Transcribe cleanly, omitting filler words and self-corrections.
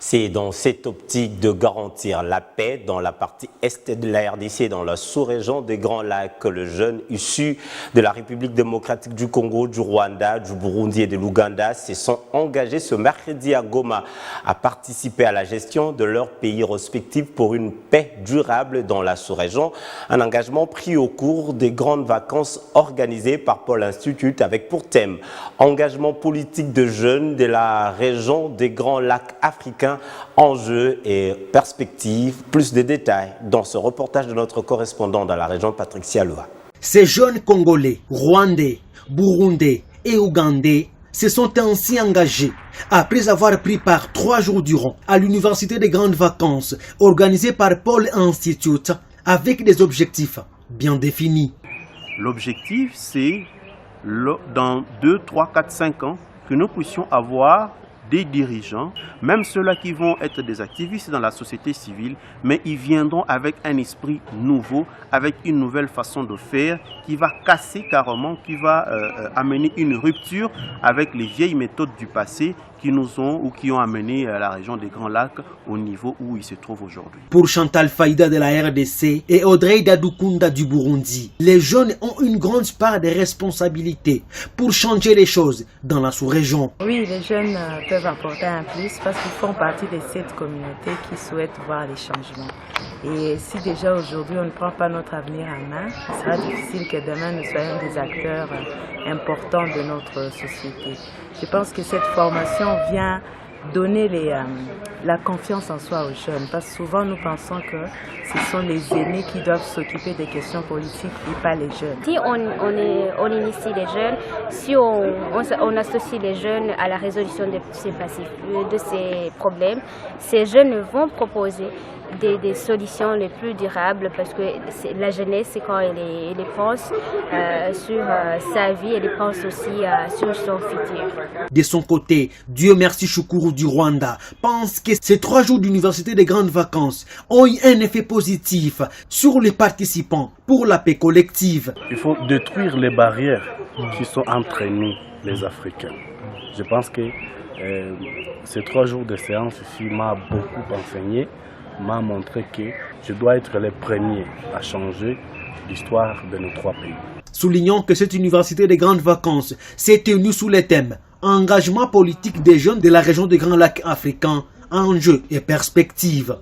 C'est dans cette optique de garantir la paix dans la partie est de la RDC et dans la sous-région des Grands Lacs que le jeune issu de la République démocratique du Congo, du Rwanda, du Burundi et de l'Ouganda se sont engagés ce mercredi à Goma à participer à la gestion de leurs pays respectifs pour une paix durable dans la sous-région. Un engagement pris au cours des grandes vacances organisées par Paul Institute avec pour thème engagement politique de jeunes de la région des Grands Lacs africains. Enjeux et perspectives, plus de détails dans ce reportage de notre correspondant dans la région, Patrick Sialoa. Ces jeunes Congolais, Rwandais, Burundais et Ougandais se sont ainsi engagés après avoir pris part 3 jours durant à l'Université des Grandes Vacances organisée par Paul Institute avec des objectifs bien définis. L'objectif, c'est dans 2, 3, 4, 5 ans que nous puissions avoir des dirigeants, même ceux-là qui vont être des activistes dans la société civile, mais ils viendront avec un esprit nouveau, avec une nouvelle façon de faire qui va casser carrément, qui va amener une rupture avec les vieilles méthodes du passé qui nous ont ou qui ont amené la région des Grands Lacs au niveau où il se trouve aujourd'hui. Pour Chantal Faïda de la RDC et Audrey Dadukunda du Burundi, les jeunes ont une grande part de responsabilités pour changer les choses dans la sous-région. Oui, les jeunes peuvent apporter un plus parce qu'ils font partie de cette communauté qui souhaite voir les changements. Et si déjà aujourd'hui on ne prend pas notre avenir en main, il sera difficile que demain nous soyons des acteurs importants de notre société. Je pense que cette formation vient donner la confiance en soi aux jeunes, parce que souvent nous pensons que ce sont les aînés qui doivent s'occuper des questions politiques et pas les jeunes. Si on initie les jeunes, si on associe les jeunes à la résolution de ces problèmes, ces jeunes vont proposer des solutions les plus durables, parce que la jeunesse, c'est quand elle pense sur sa vie, elle pense aussi sur son futur. De son côté, Dieu merci Shukuru du Rwanda pense que ces 3 jours d'université des grandes vacances ont eu un effet positif sur les participants pour la paix collective. Il faut détruire les barrières qui sont entre nous, les Africains. Je pense que ces 3 jours de séance ici m'ont beaucoup enseigné, m'a montré que je dois être le premier à changer l'histoire de nos 3 pays. Soulignons que cette université des grandes vacances s'est tenue sous le thème engagement politique des jeunes de la région des Grands Lacs africains, enjeux et perspectives.